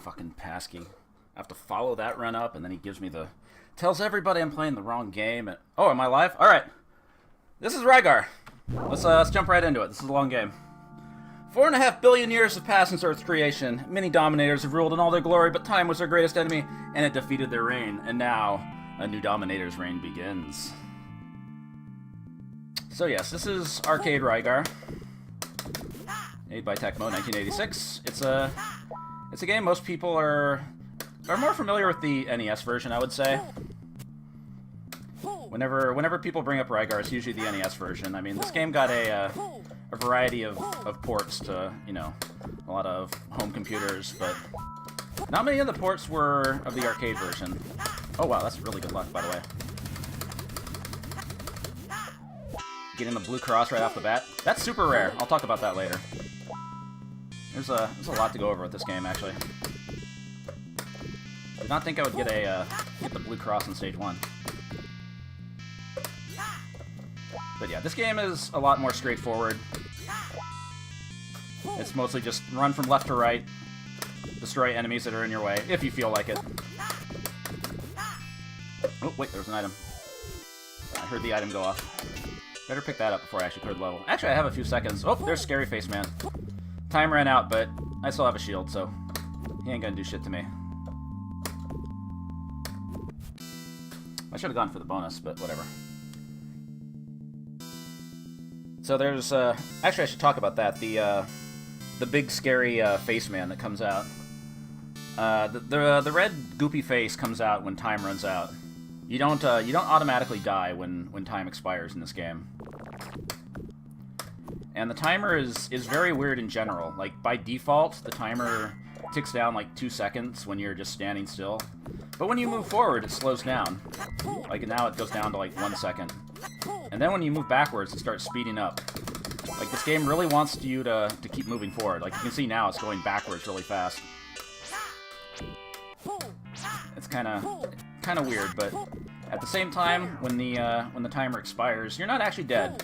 Fucking passkey. I have to follow that run up, and then he gives me the... Tells everybody I'm playing the wrong game. And... Oh, am I live? Alright. This is Rygar. Let's jump right into it. This is a long game. 4.5 billion years have passed since Earth's creation. Many dominators have ruled in all their glory, but time was their greatest enemy, and it defeated their reign. And now, a new dominator's reign begins. So yes, this is Arcade Rygar. Made by Tecmo, 1986. It's a game most people are more familiar with the NES version, I would say. Whenever people bring up Rygar, it's usually the NES version. I mean, this game got a variety of ports to, you know, a lot of home computers, but not many of the ports were of the arcade version. Oh wow, that's really good luck, by the way. Getting the blue cross right off the bat. That's super rare. I'll talk about that later. There's a lot to go over with this game, actually. Did not think I would get the blue cross in stage 1. But yeah, this game is a lot more straightforward. It's mostly just run from left to right, destroy enemies that are in your way, if you feel like it. Oh, wait, there's an item. I heard the item go off. Better pick that up before I actually clear the level. Actually, I have a few seconds. Oh, there's Scary Face Man. Time ran out, but I still have a shield, so he ain't gonna do shit to me. I should have gone for the bonus, but whatever. So there's, actually I should talk about that, the big scary face man that comes out. The red goopy face comes out when time runs out. You don't automatically die when time expires in this game. And the timer is very weird in general. Like, by default, the timer ticks down like 2 seconds when you're just standing still. But when you move forward, it slows down. Like, now it goes down to like 1 second. And then when you move backwards, it starts speeding up. Like, this game really wants you to keep moving forward. Like, you can see now it's going backwards really fast. It's kind of weird, but at the same time, when the timer expires, you're not actually dead.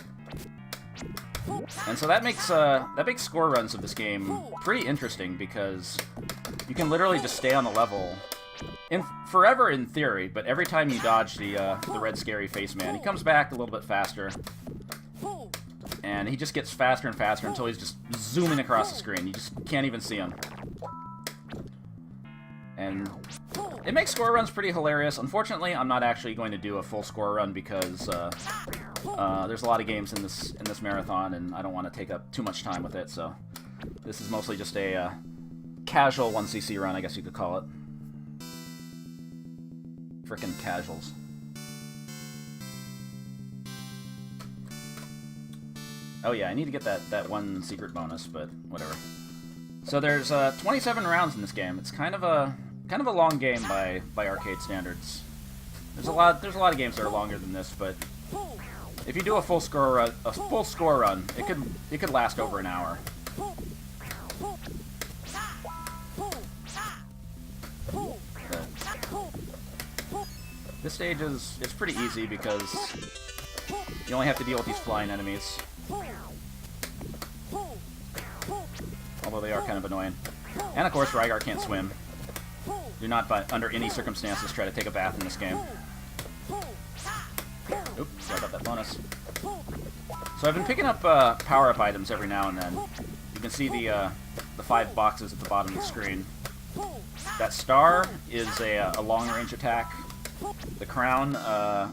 And so that makes score runs of this game pretty interesting, because you can literally just stay on the level forever in theory, but every time you dodge the red scary face man, he comes back a little bit faster, and he just gets faster and faster until he's just zooming across the screen. You just can't even see him. And it makes score runs pretty hilarious. Unfortunately, I'm not actually going to do a full score run because there's a lot of games in this marathon, and I don't want to take up too much time with it. So this is mostly just a casual 1cc run, I guess you could call it. Frickin' casuals. Oh yeah, I need to get that one secret bonus, but whatever. So there's 27 rounds in this game. It's kind of a long game by arcade standards. There's a lot of games that are longer than this, but if you do a full score run, it could last over an hour. This stage is pretty easy because you only have to deal with these flying enemies. Although they are kind of annoying. And of course, Rygar can't swim. Do not, under any circumstances, try to take a bath in this game. Oops, sorry about that bonus. So I've been picking up power-up items every now and then. You can see the 5 boxes at the bottom of the screen. That star is a long-range attack. The crown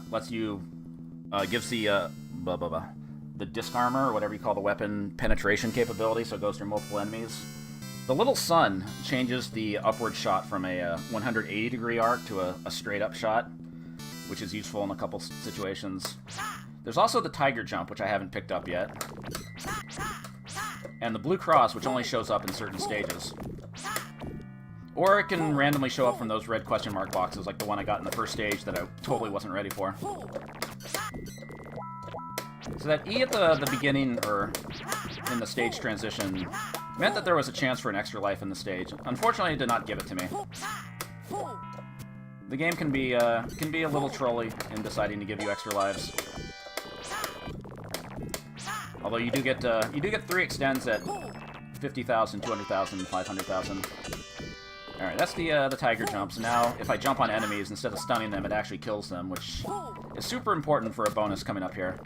lets you gives the disc armor, or whatever you call the weapon, penetration capability, so it goes through multiple enemies. The little sun changes the upward shot from a 180-degree arc to a straight-up shot, which is useful in a couple situations. There's also the tiger jump, which I haven't picked up yet. And the blue cross, which only shows up in certain stages. Or it can randomly show up from those red question mark boxes, like the one I got in the first stage that I totally wasn't ready for. So that E at the beginning, or in the stage transition, meant that there was a chance for an extra life in the stage. Unfortunately, it did not give it to me. The game can be a little trolly in deciding to give you extra lives. Although you do get 3 extends at 50,000, 200,000, 500,000. Alright, that's the tiger jumps. Now, if I jump on enemies, instead of stunning them, it actually kills them, which is super important for a bonus coming up here.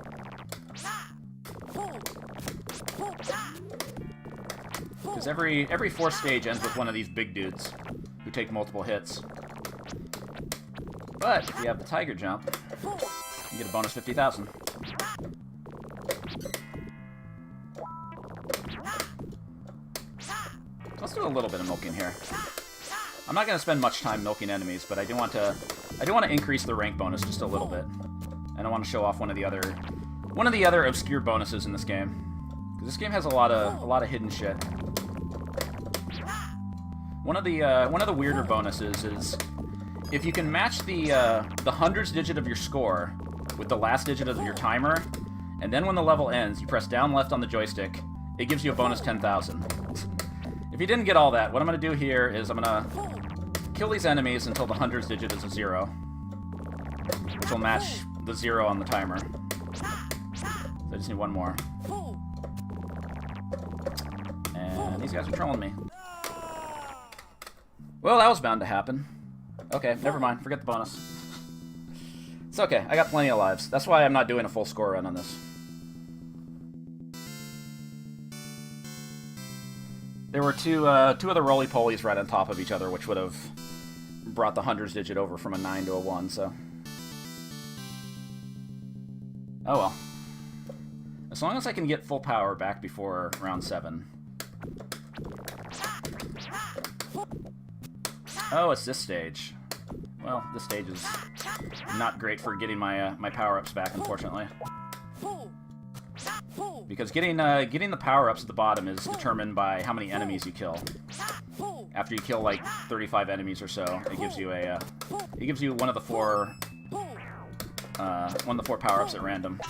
Because every fourth stage ends with one of these big dudes who take multiple hits. But if you have the tiger jump, you get a bonus 50,000. Let's do a little bit of milking here. I'm not going to spend much time milking enemies, but I do want to increase the rank bonus just a little bit. And I want to show off one of the other obscure bonuses in this game. Because this game has a lot of hidden shit. One of the weirder bonuses is if you can match the hundreds digit of your score with the last digit of your timer, and then when the level ends, you press down left on the joystick, it gives you a bonus 10,000. If you didn't get all that, what I'm going to do here is I'm going to kill these enemies until the hundreds digit is a 0, which will match the 0 on the timer. So I just need one more. And these guys are trolling me. Well, that was bound to happen. Okay, never mind. Forget the bonus. It's okay. I got plenty of lives. That's why I'm not doing a full score run on this. There were two of the roly-polies right on top of each other, which would have brought the hundreds digit over from a 9 to a 1, so... Oh well. As long as I can get full power back before round 7. Oh, it's this stage. Well, this stage is not great for getting my my power-ups back, unfortunately. Because getting the power-ups at the bottom is determined by how many enemies you kill. After you kill like 35 enemies or so, it gives you one of the four power-ups at random.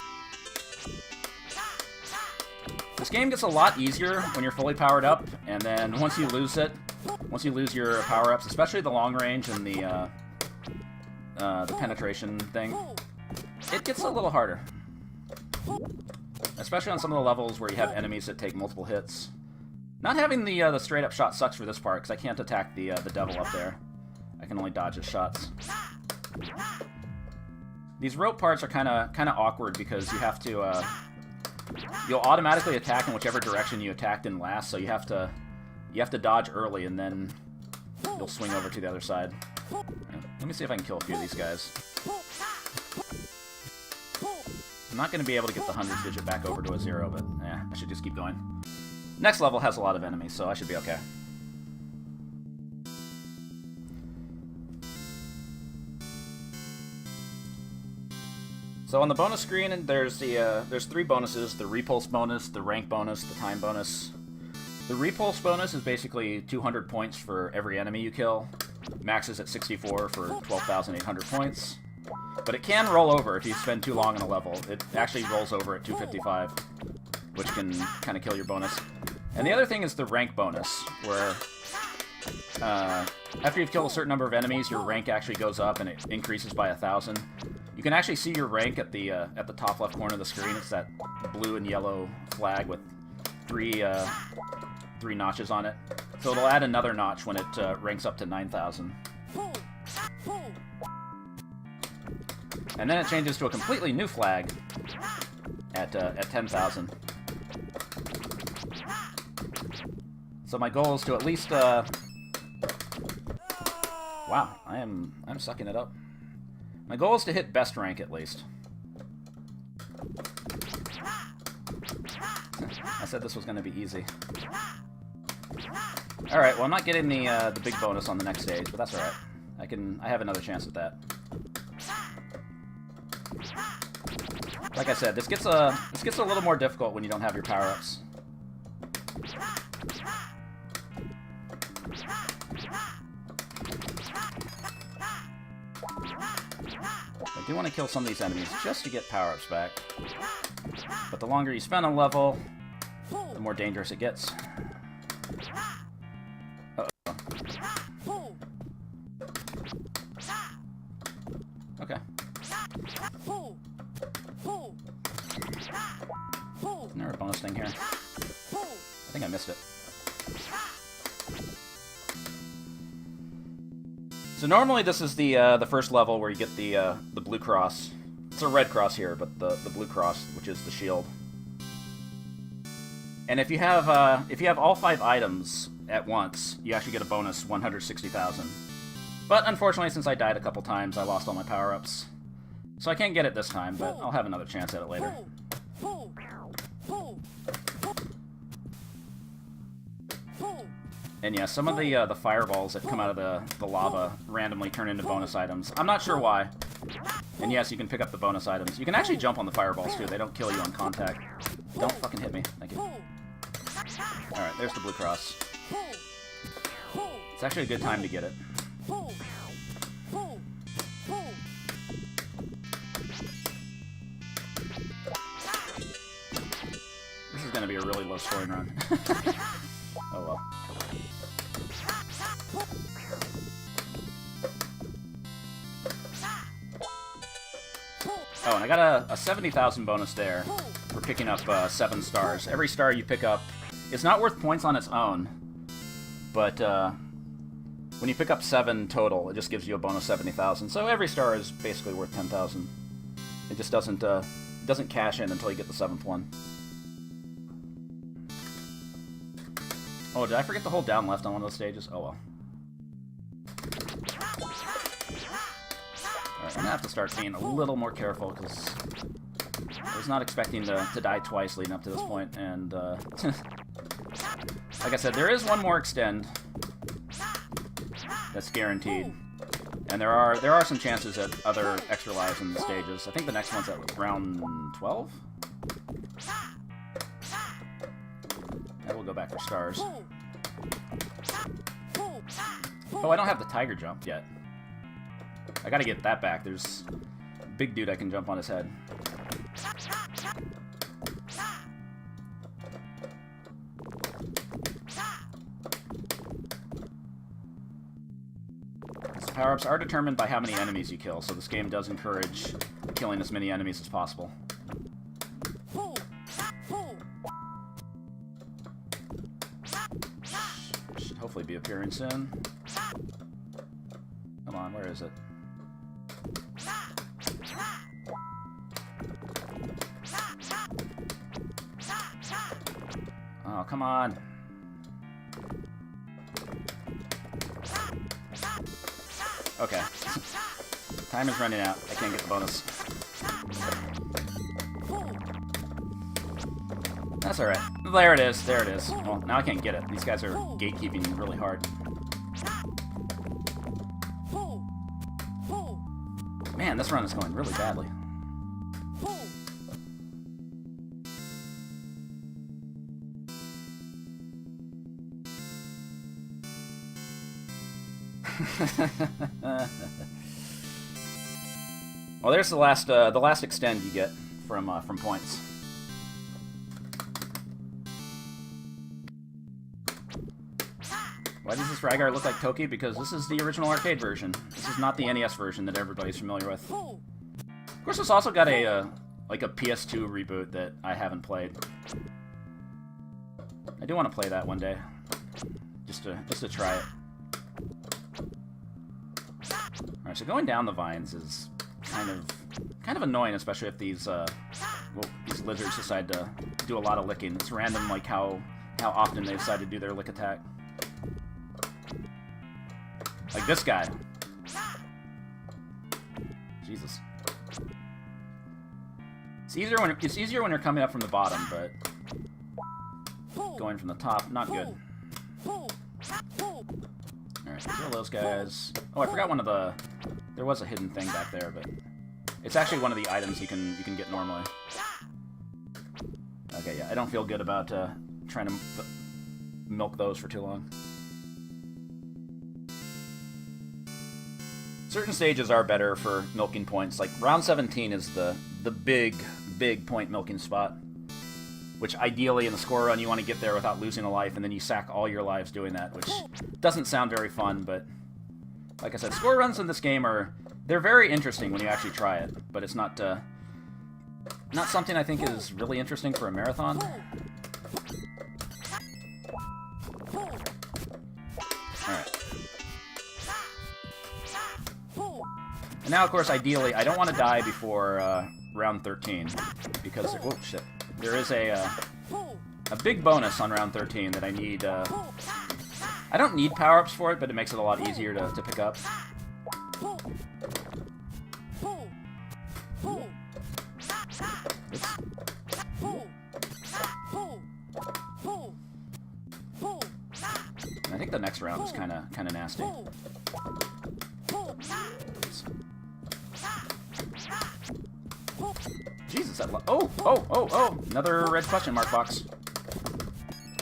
This game gets a lot easier when you're fully powered up, and then once you lose your power-ups, especially the long range and the penetration thing, it gets a little harder. Especially on some of the levels where you have enemies that take multiple hits. Not having the straight-up shot sucks for this part, because I can't attack the devil up there. I can only dodge his shots. These rope parts are kind of awkward because you have to you'll automatically attack in whichever direction you attacked in last, so you have to dodge early and then you'll swing over to the other side. Let me see if I can kill a few of these guys. I'm not going to be able to get the hundreds digit back over to a 0, but yeah, I should just keep going. Next level has a lot of enemies, so I should be okay. So on the bonus screen, there's 3 bonuses: the repulse bonus, the rank bonus, the time bonus. The repulse bonus is basically 200 points for every enemy you kill. Max is at 64 for 12,800 points. But it can roll over if you spend too long on a level. It actually rolls over at 255, which can kind of kill your bonus. And the other thing is the rank bonus, where after you've killed a certain number of enemies, your rank actually goes up and it increases by 1,000. You can actually see your rank at the top left corner of the screen. It's that blue and yellow flag with three notches on it. So it'll add another notch when it ranks up to 9,000. And then it changes to a completely new flag at 10,000. So my goal is to at least wow, I'm sucking it up. My goal is to hit best rank at least. I said this was going to be easy. All right, well I'm not getting the big bonus on the next stage, but that's all right. I have another chance at that. Like I said, this gets a little more difficult when you don't have your power-ups. I do want to kill some of these enemies just to get power-ups back. But the longer you spend on a level, the more dangerous it gets. Uh-oh. Okay. Isn't there a bonus thing here? I think I missed it. So normally this is the first level where you get the blue cross. It's a red cross here, but the blue cross, which is the shield. And if you have all 5 items at once, you actually get a bonus 160,000. But unfortunately, since I died a couple times, I lost all my power-ups. So I can't get it this time, but I'll have another chance at it later. And yeah, some of the fireballs that come out of the lava randomly turn into bonus items. I'm not sure why. And yes, you can pick up the bonus items. You can actually jump on the fireballs too. They don't kill you on contact. Don't fucking hit me. Thank you. Alright, there's the blue cross. It's actually a good time to get it. This is going to be a really low scoring run. Oh well. Oh, and I got a 70,000 bonus there for picking up 7 stars. Every star you pick up, it's not worth points on its own, but when you pick up 7 total, it just gives you a bonus 70,000. So every star is basically worth 10,000. It just doesn't cash in until you get the 7th one. Oh, did I forget to hold down left on one of those stages? Oh well. Alright, I'm gonna have to start being a little more careful, because I was not expecting to die twice leading up to this point, and like I said, there is one more extend that's guaranteed. And there are some chances at other extra lives in the stages. I think the next one's at round 12? I will go back for stars. Oh, I don't have the tiger jump yet. I gotta get that back. There's a big dude I can jump on his head. So power-ups are determined by how many enemies you kill, so this game does encourage killing as many enemies as possible. Should hopefully be appearing soon. Come on, where is it? Oh, come on. Okay. Time is running out. I can't get the bonus. That's alright. There it is. There it is. Well, now I can't get it. These guys are gatekeeping really hard. Man, this run is going really badly. Well, there's the last extend you get from points. Why does this Rygar look like Toki? Because this is the original arcade version. This is not the NES version that everybody's familiar with. Of course, this also got a like a PS2 reboot that I haven't played. I do want to play that one day, just to try it. Alright, so going down the vines is kind of annoying, especially if these lizards decide to do a lot of licking. It's random, like how often they decide to do their lick attack. Like this guy. Jesus. It's easier when you're coming up from the bottom, but going from the top, not good. Alright, kill those guys. Oh, I forgot one of the... There was a hidden thing back there, but... It's actually one of the items you can get normally. Okay, yeah, I don't feel good about trying to milk those for too long. Certain stages are better for milking points. Like, round 17 is the big point milking spot. Which, ideally, in the score run, you want to get there without losing a life, and then you sack all your lives doing that, which doesn't sound very fun, but... Like I said, score runs in this game they're very interesting when you actually try it, but it's not something I think is really interesting for a marathon. Alright. Now, of course, ideally, I don't want to die before round 13, because oh shit, there is a big bonus on round 13 that I need. I don't need power-ups for it, but it makes it a lot easier to pick up. I think the next round is kind of nasty. Jesus, that oh! Another red question mark box.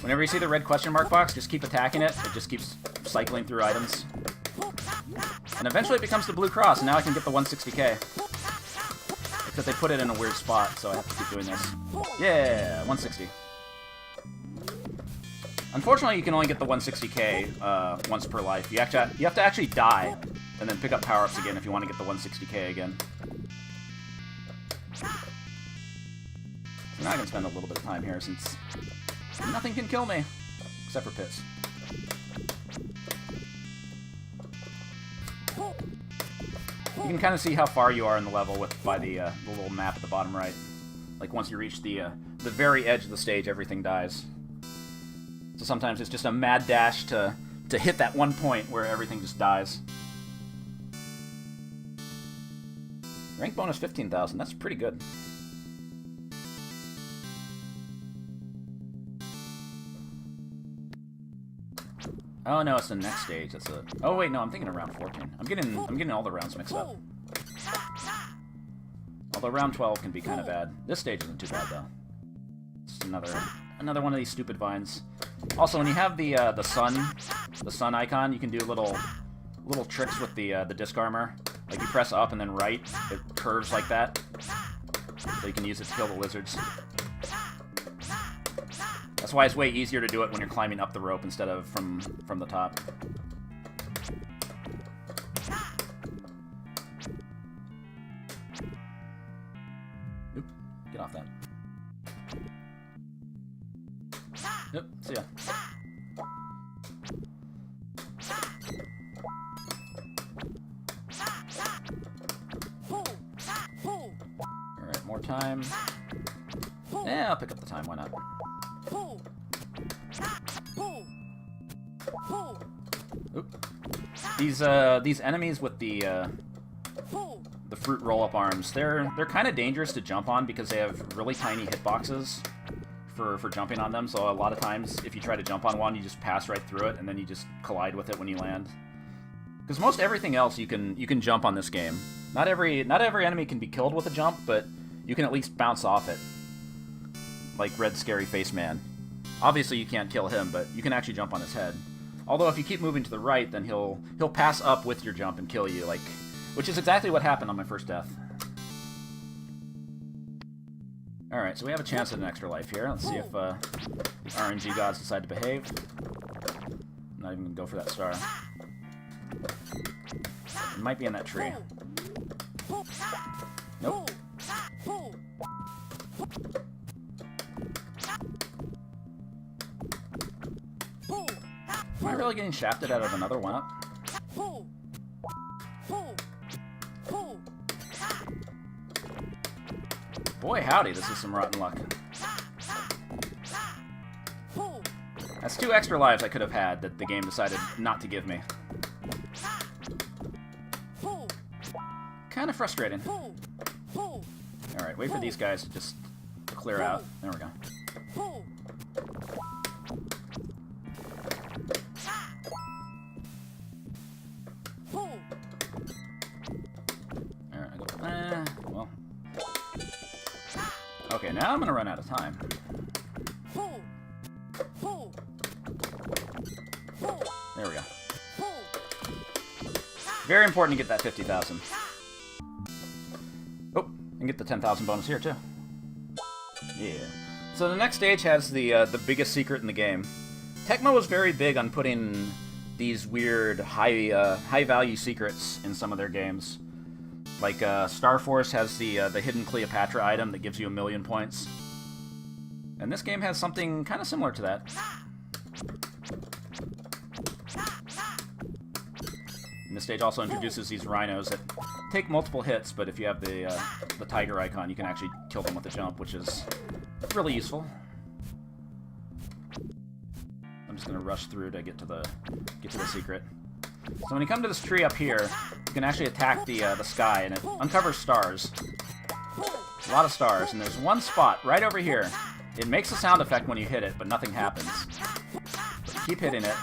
Whenever you see the red question mark box, just keep attacking it. It just keeps cycling through items. And eventually it becomes the blue cross, and now I can get the 160k. Except they put it in a weird spot, so I have to keep doing this. Yeah, 160. Unfortunately, you can only get the 160k once per life. You have to actually die, and then pick up power-ups again if you want to get the 160k again. So now I can spend a little bit of time here, since nothing can kill me, except for pits. You can kind of see how far you are in the level by the little map at the bottom right. Like, once you reach the very edge of the stage, everything dies. So sometimes it's just a mad dash to hit that one point where everything just dies. Rank bonus 15,000, that's pretty good. Oh no, it's the next stage. That's a. Oh wait, no, I'm thinking of round 14. I'm getting all the rounds mixed up. Although round 12 can be kind of bad. This stage isn't too bad though. It's another one of these stupid vines. Also, when you have the sun icon, you can do little tricks with the disc armor. Like you press up and then right, it curves like that, so you can use it to kill the lizards. That's why it's way easier to do it when you're climbing up the rope instead of from the top. Oop, get off that. Yep, see ya. Alright, more time. Yeah, I'll pick up the time, why not? Oop. These enemies with the fruit roll-up arms, they're kind of dangerous to jump on because they have really tiny hitboxes for jumping on them. So a lot of times, if you try to jump on one, you just pass right through it, and then you just collide with it when you land. Because most everything else you can jump on this game. Not every enemy can be killed with a jump, but you can at least bounce off it. Like Red Scary Face Man. Obviously you can't kill him, but you can actually jump on his head. Although if you keep moving to the right, then he'll pass up with your jump and kill you, which is exactly what happened on my first death. Alright, so we have a chance at an extra life here. Let's see if the RNG gods decide to behave. I'm not even gonna go for that star. It might be in that tree. Nope. Am I really getting shafted out of another one-up? Boy howdy, this is some rotten luck. That's 2 extra lives I could have had that the game decided not to give me. Kind of frustrating. Alright, wait for these guys to just clear out. There we go. Well. Okay, now I'm gonna run out of time. There we go. Very important to get that 50,000. Oh, and get the 10,000 bonus here too. Yeah. So the next stage has the biggest secret in the game. Tecmo was very big on putting these weird high value secrets in some of their games. Like Star Force has the hidden Cleopatra item that gives you 1,000,000 points. And this game has something kind of similar to that. And this stage also introduces these rhinos that take multiple hits, but if you have the tiger icon, you can actually kill them with a jump, which is really useful. I'm just gonna rush through to get to the secret. So when you come to this tree up here, you can actually attack the sky, and it uncovers stars. A lot of stars, and there's one spot right over here. It makes a sound effect when you hit it, but nothing happens. But keep hitting it.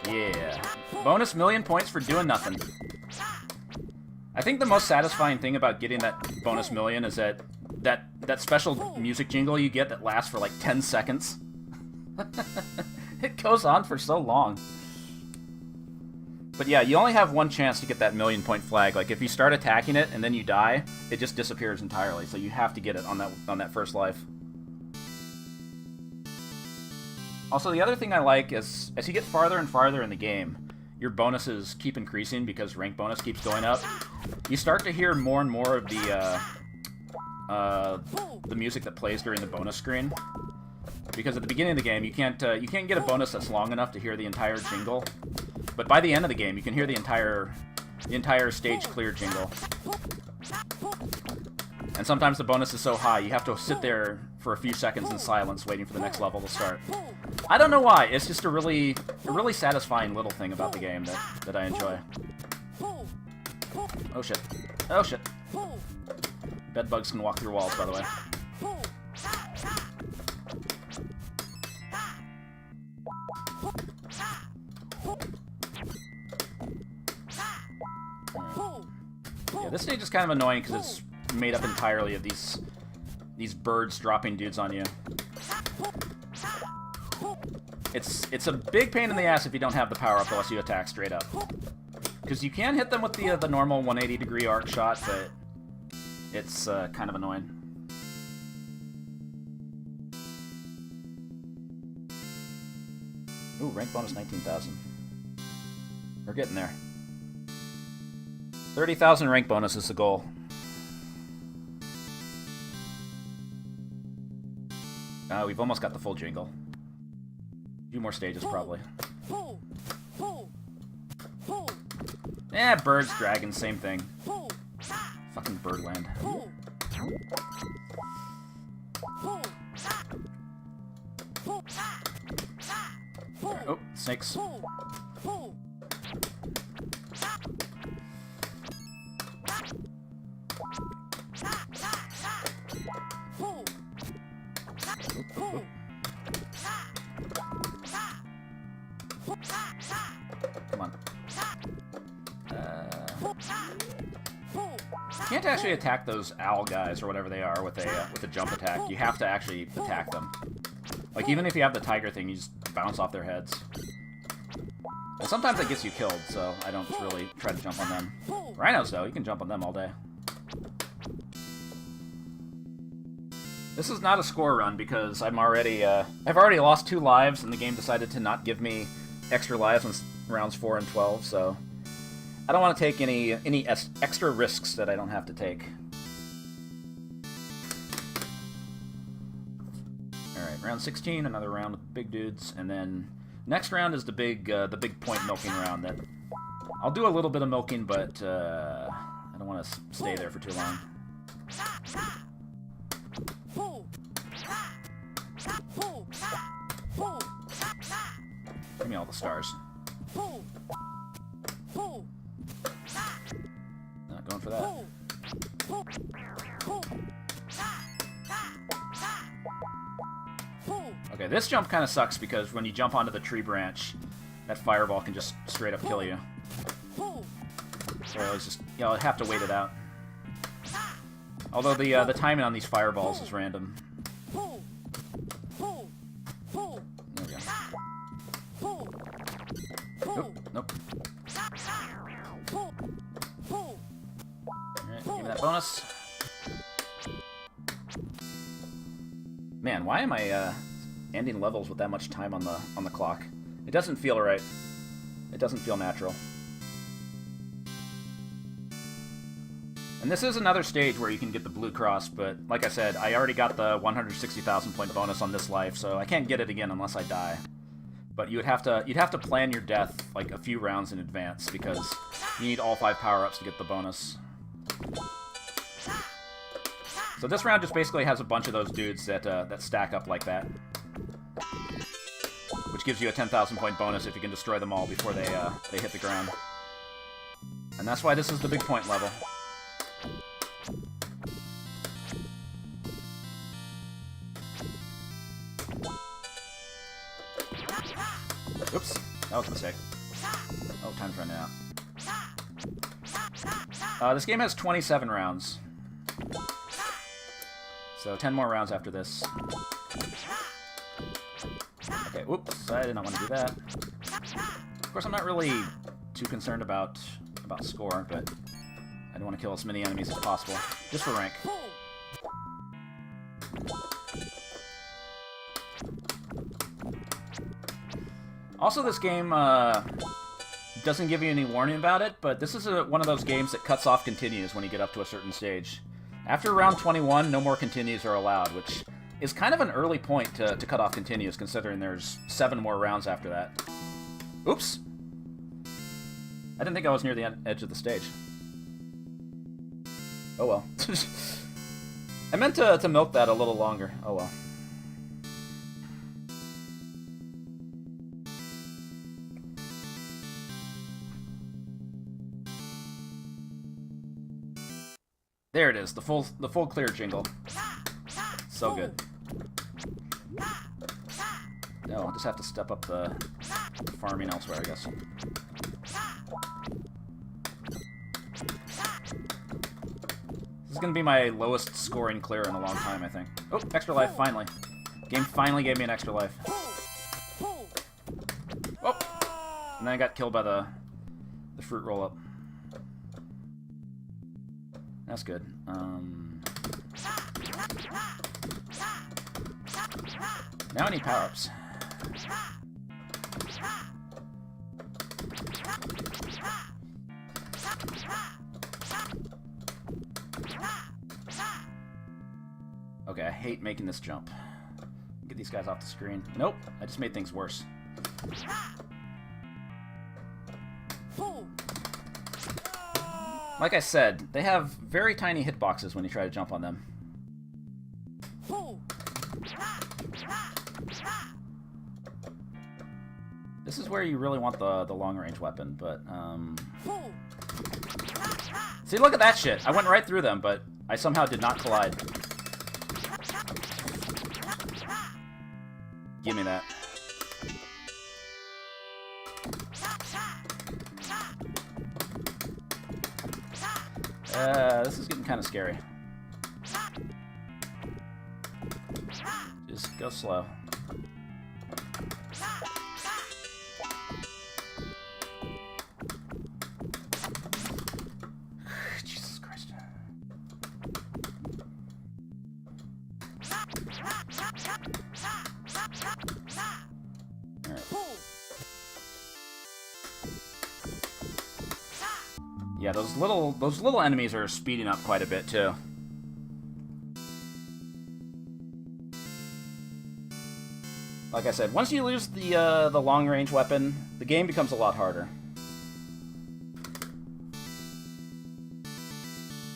Yeah. Bonus 1,000,000 points for doing nothing. I think the most satisfying thing about getting that bonus 1,000,000 is that special music jingle you get that lasts for like 10 seconds. It goes on for so long. But yeah, you only have one chance to get that 1,000,000 point flag. Like if you start attacking it and then you die, it just disappears entirely. So you have to get it on that first life. Also, the other thing I like is as you get farther and farther in the game, your bonuses keep increasing because rank bonus keeps going up. You start to hear more and more of the music that plays during the bonus screen. Because at the beginning of the game, you can't get a bonus that's long enough to hear the entire jingle. But by the end of the game, you can hear the entire stage clear jingle. And sometimes the bonus is so high, you have to sit there for a few seconds in silence waiting for the next level to start. I don't know why, it's just a really satisfying little thing about the game that I enjoy. Oh shit. Oh shit. Bedbugs can walk through walls, by the way. Yeah, this stage is kind of annoying because it's made up entirely of these birds dropping dudes on you. It's a big pain in the ass if you don't have the power-up unless you attack straight up. Because you can hit them with the normal 180-degree arc shot, but it's kind of annoying. Ooh, rank bonus 19,000. We're getting there. 30,000 rank bonus is the goal. We've almost got the full jingle. A few more stages, probably. Eh, birds, dragons, same thing. Fucking Birdland. Oh, snakes. Come on. You can't actually attack those owl guys or whatever they are with a jump attack. You have to actually attack them. Like even if you have the tiger thing, you just bounce off their heads. And sometimes that gets you killed, so I don't really try to jump on them. Rhinos though, you can jump on them all day. This is not a score run because I've already lost 2 lives, and the game decided to not give me extra lives in rounds 4 and 12. So I don't want to take any extra risks that I don't have to take. All right, round 16, another round with big dudes, and then next round is the big point milking round. That I'll do a little bit of milking, but I don't want to stay there for too long. Give me all the stars. Not going for that. Okay, this jump kind of sucks because when you jump onto the tree branch, that fireball can just straight up kill you. So I was just, I have to wait it out. Although the timing on these fireballs is random. There we go. Nope, nope. Alright, give me that bonus. Man, why am I ending levels with that much time on the clock? It doesn't feel right. It doesn't feel natural. And this is another stage where you can get the blue cross, but like I said, I already got the 160,000 point bonus on this life, so I can't get it again unless I die. But you'd have to plan your death like a few rounds in advance because you need all 5 power-ups to get the bonus. So this round just basically has a bunch of those dudes that that stack up like that, which gives you a 10,000 point bonus if you can destroy them all before they hit the ground. And that's why this is the big point level. Oops, that was a mistake. Oh, time's running out. This game has 27 rounds. So 10 more rounds after this. Okay, whoops, I did not want to do that. Of course, I'm not really too concerned about score, but I don't want to kill as many enemies as possible, just for rank. Also, this game doesn't give you any warning about it, but this is one of those games that cuts off continues when you get up to a certain stage. After round 21, no more continues are allowed, which is kind of an early point to cut off continues, considering there's 7 more rounds after that. Oops! I didn't think I was near the edge of the stage. Oh well. I meant to milk that a little longer. Oh well. There it is, the full clear jingle. So good. No, I'll just have to step up the farming elsewhere, I guess. This is gonna be my lowest scoring clear in a long time, I think. Oh, extra life, finally. Game finally gave me an extra life. Oh! And then I got killed by the fruit roll-up. That's good. Now I need power-ups. Okay, I hate making this jump. Get these guys off the screen. Nope, I just made things worse. Like I said, they have very tiny hitboxes when you try to jump on them. This is where you really want the long-range weapon, but, See, look at that shit! I went right through them, but I somehow did not collide. Give me that. This is getting kind of scary. Just go slow. Jesus Christ. Alright. Yeah, those little enemies are speeding up quite a bit too. Like I said, once you lose the long-range weapon, the game becomes a lot harder.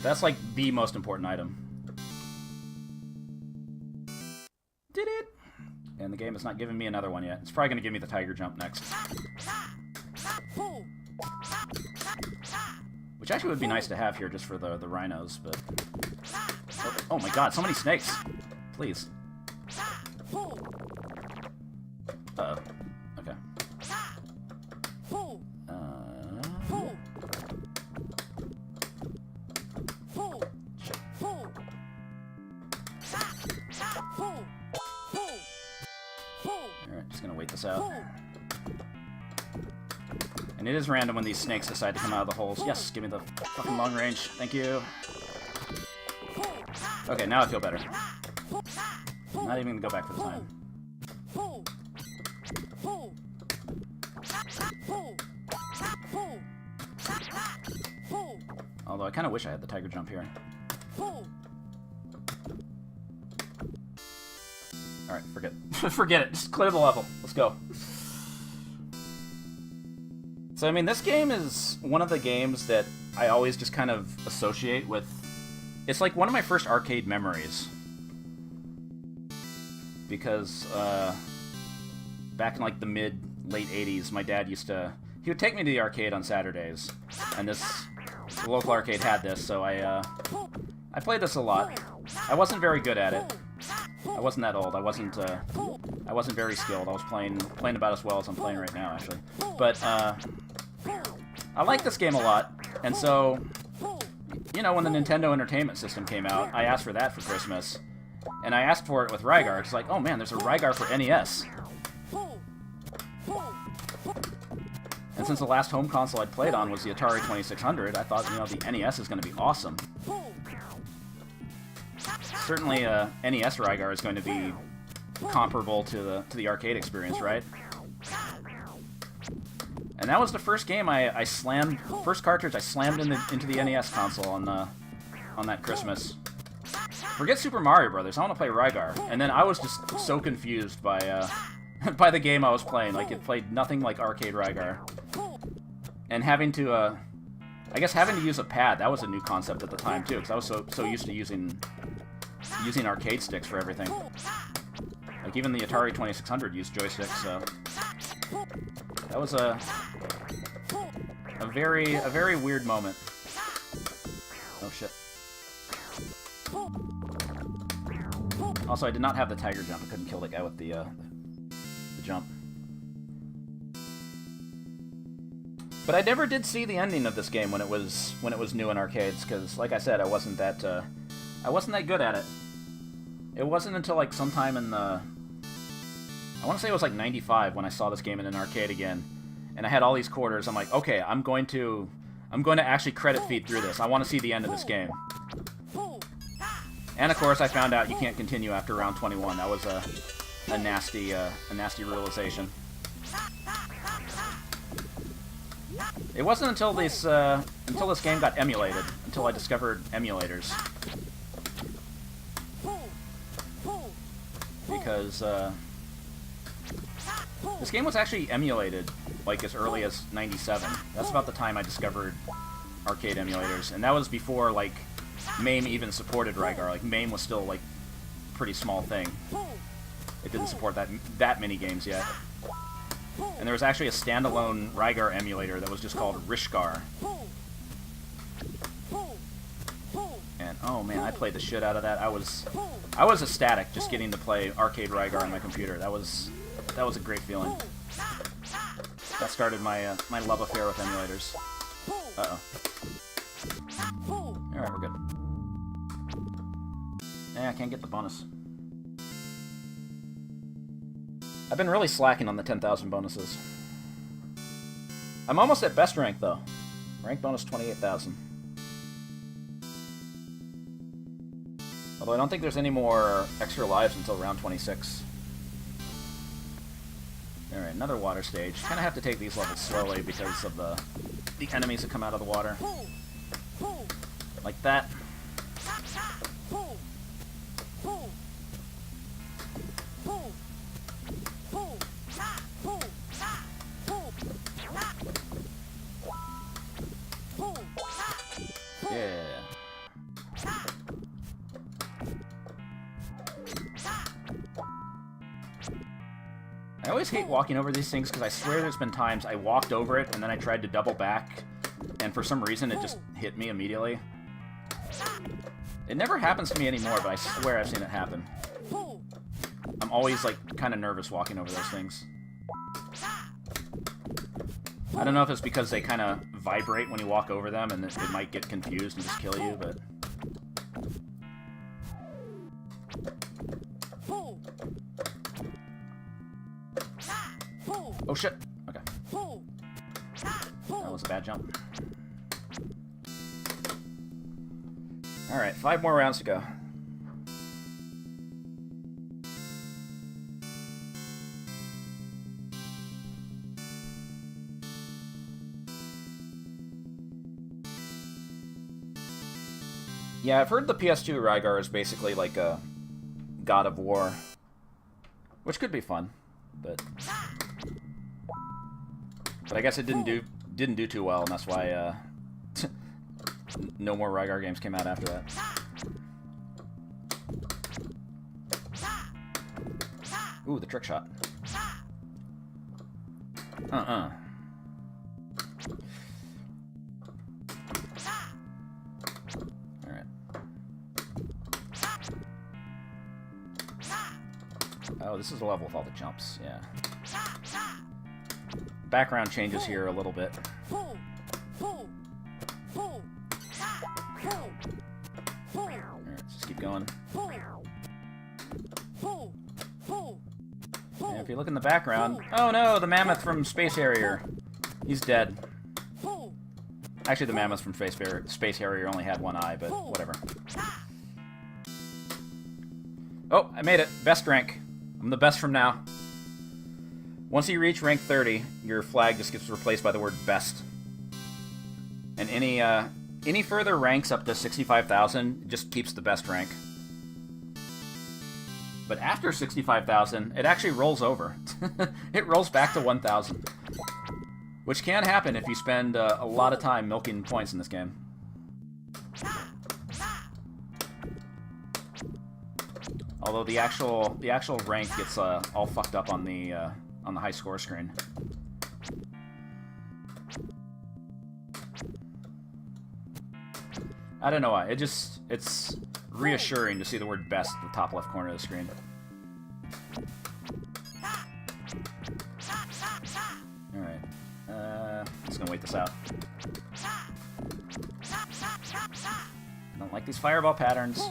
That's like the most important item. Did it? And the game is not giving me another one yet. It's probably going to give me the tiger jump next. Which actually would be nice to have here just for the rhinos, but... Oh my god, so many snakes! Please. Uh-oh. Okay. Shit. Alright, just gonna wait this out. And it is random when these snakes decide to come out of the holes. Yes, give me the fucking long range. Thank you. Okay, now I feel better. I'm not even gonna go back for the time. Although I kind of wish I had the tiger jump here. Alright, forget forget it. Just clear the level. Let's go. So, I mean, this game is one of the games that I always just kind of associate with... It's like one of my first arcade memories. Because, back in, like, the late 80s, my dad used to... He would take me to the arcade on Saturdays. And the local arcade had this, so I played this a lot. I wasn't very good at it. I wasn't that old. I wasn't very skilled. I was playing about as well as I'm playing right now, actually. But, I like this game a lot, and so, you know, when the Nintendo Entertainment System came out, I asked for that for Christmas, and I asked for it with Rygar. It's like, oh man, there's a Rygar for NES. And since the last home console I'd played on was the Atari 2600, I thought, you know, the NES is going to be awesome. Certainly, NES Rygar is going to be comparable to the arcade experience, right? And that was the first game I slammed, first cartridge I slammed into the NES console on that Christmas. Forget Super Mario Brothers, I want to play Rygar. And then I was just so confused by by the game I was playing. Like, it played nothing like arcade Rygar. And having to, I guess having to use a pad, that was a new concept at the time too, because I was so used to using arcade sticks for everything. Like, even the Atari 2600 used joysticks, so... That was a very weird moment. Oh shit. Also, I did not have the tiger jump. I couldn't kill the guy with the jump. But I never did see the ending of this game when it was new in arcades, because, like I said, I wasn't that good at it. It wasn't until like sometime in the... I want to say it was like 95 when I saw this game in an arcade again, and I had all these quarters. I'm like, okay, I'm going to actually credit feed through this. I want to see the end of this game. And of course, I found out you can't continue after round 21. That was a nasty realization. It wasn't until this game got emulated, until I discovered emulators, because this game was actually emulated, like, as early as 97. That's about the time I discovered arcade emulators, and that was before, like, MAME even supported Rygar. Like, MAME was still, like, a pretty small thing. It didn't support that many games yet. And there was actually a standalone Rygar emulator that was just called Rygar. And, oh man, I played the shit out of that. I was ecstatic just getting to play arcade Rygar on my computer. That was a great feeling. That started my my love affair with emulators. Uh-oh. Alright, we're good. I can't get the bonus. I've been really slacking on the 10,000 bonuses. I'm almost at best rank, though. Rank bonus 28,000. Although I don't think there's any more extra lives until round 26. Alright, another water stage. Kind of have to take these levels slowly because of the enemies that come out of the water. Like that. Yeah. I always hate walking over these things because I swear there's been times I walked over it and then I tried to double back, and for some reason it just hit me immediately. It never happens to me anymore, but I swear I've seen it happen. I'm always, like, kind of nervous walking over those things. I don't know if it's because they kind of vibrate when you walk over them and it might get confused and just kill you, but... Oh shit! Okay. That was a bad jump. Alright, 5 more rounds to go. Yeah, I've heard the PS2 Rygar is basically like a God of War, which could be fun, but I guess it didn't do too well, and that's why no more Rygar games came out after that. Ooh, the trick shot. Alright. Oh, this is a level with all the jumps, yeah. Background changes here a little bit. Alright, let's just keep going. And if you look in the background... Oh no, the mammoth from Space Harrier. He's dead. Actually, the mammoth from Space Harrier only had one eye, but whatever. Oh, I made it. Best rank. I'm the best from now. Once you reach rank 30, your flag just gets replaced by the word best. And any further ranks up to 65,000 just keeps the best rank. But after 65,000, it actually rolls over. It rolls back to 1,000. Which can happen if you spend a lot of time milking points in this game. Although the actual rank gets all fucked up on the high score screen. I don't know why. It's reassuring to see the word best at the top left corner of the screen. Alright. I'm just gonna wait this out. I don't like these fireball patterns.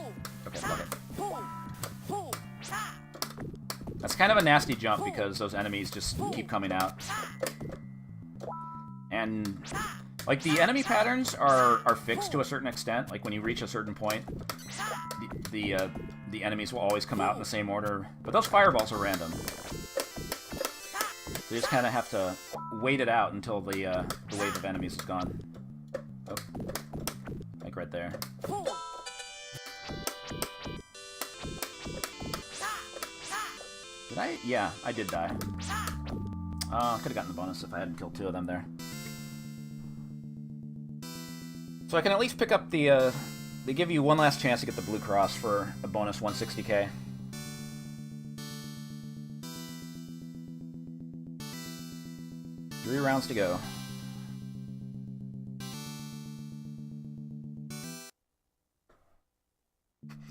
Okay, love it. That's kind of a nasty jump because those enemies just keep coming out. And like the enemy patterns are fixed to a certain extent. Like when you reach a certain point, the enemies will always come out in the same order. But those fireballs are random. So you just kind of have to wait it out until the wave of enemies is gone. Oh, like right there. Did I? Yeah, I did die. Could have gotten the bonus if I hadn't killed two of them there. So I can at least pick up the, they give you one last chance to get the blue cross for a bonus 160k. Three rounds to go.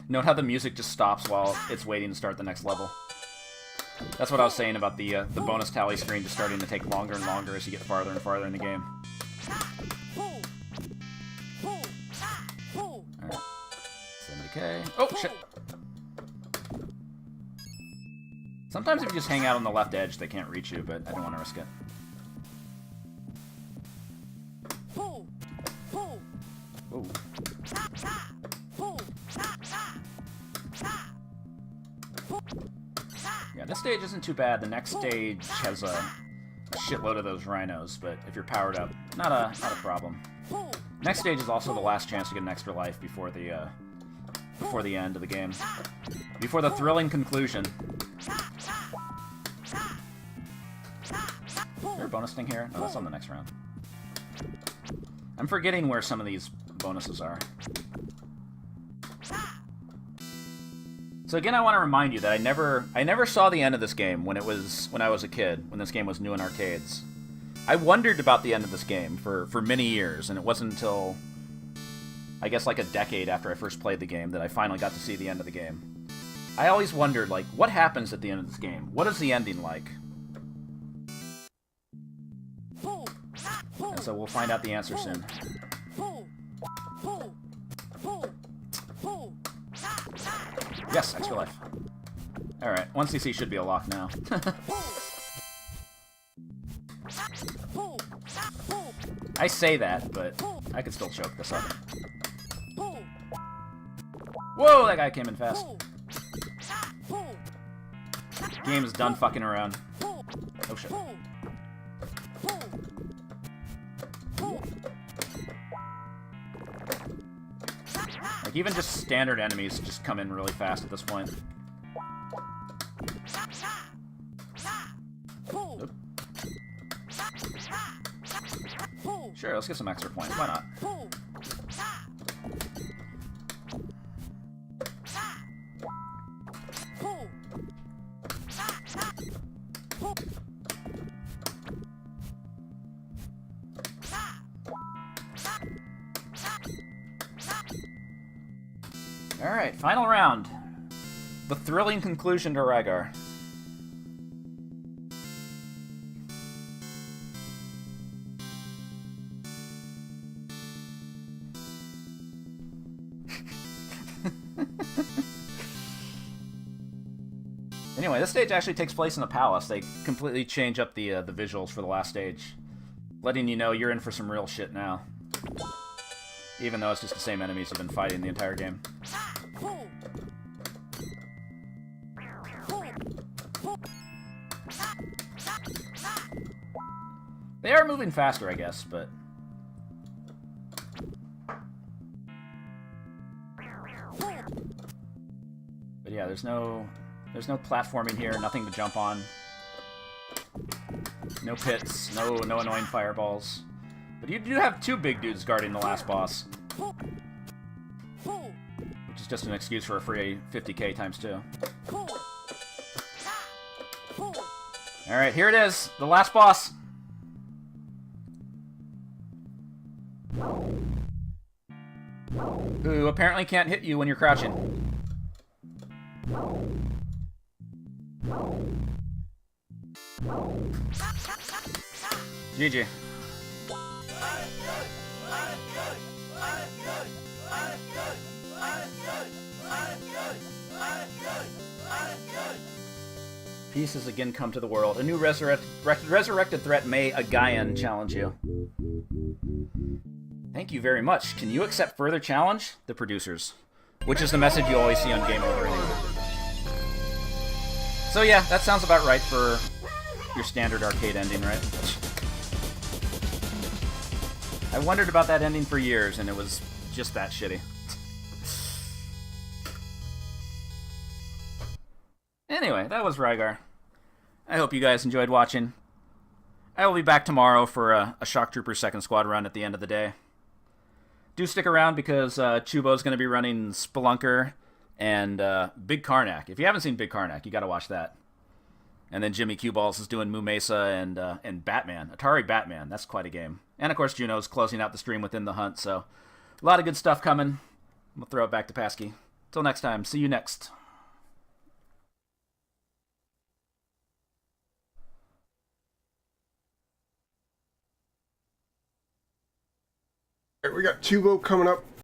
Note how the music just stops while it's waiting to start the next level. That's what I was saying about the bonus tally screen just starting to take longer and longer as you get farther and farther in the game. Alright. 70k. Oh, shit! Sometimes if you just hang out on the left edge, they can't reach you, but I don't want to risk it. Ooh. Yeah, this stage isn't too bad. The next stage has a shitload of those rhinos, but if you're powered up, not a problem. Next stage is also the last chance to get an extra life before the end of the game. Before the thrilling conclusion. Is there a bonus thing here? No, that's on the next round. I'm forgetting where some of these bonuses are. So again, I want to remind you that I never saw the end of this game when I was a kid, when this game was new in arcades. I wondered about the end of this game for many years, and it wasn't until, I guess, like a decade after I first played the game that I finally got to see the end of the game. I always wondered, like, what happens at the end of this game? What is the ending like? And so we'll find out the answer soon. Yes, extra life. Alright, 1cc should be a lock now. I say that, but I could still choke this up. Whoa, that guy came in fast. Game is done fucking around. Oh shit. Like, even just standard enemies just come in really fast at this point. Oop. Sure, let's get some extra points. Why not? Alright, final round. The thrilling conclusion to Rygar. Anyway, this stage actually takes place in a palace. They completely change up the visuals for the last stage, letting you know you're in for some real shit now. Even though it's just the same enemies you've been fighting the entire game. They are moving faster, I guess, but... But yeah, there's no platforming here, nothing to jump on. No pits, no annoying fireballs. But you do have two big dudes guarding the last boss. Which is just an excuse for a free 50k times 2. Alright, here it is, the last boss. Who apparently can't hit you when you're crouching. GG. Peace has again come to the world. A new resurrected threat may a Gaian challenge you. Thank you very much. Can you accept further challenge? The producers. Which is the message you always see on Game Over anyway. So yeah, that sounds about right for your standard arcade ending, right? I wondered about that ending for years, and it was just that shitty. Anyway, that was Rygar. I hope you guys enjoyed watching. I will be back tomorrow for a Shock Trooper Second Squad run at the end of the day. Do stick around because Chubo's going to be running Spelunker and Big Karnak. If you haven't seen Big Karnak, you got to watch that. And then Jimmy Q-Balls is doing Moo Mesa and Batman. Atari Batman. That's quite a game. And, of course, Juno's closing out the stream within the hunt. So, a lot of good stuff coming. We'll throw it back to Pasky. Till next time. See you next. We got Chubo coming up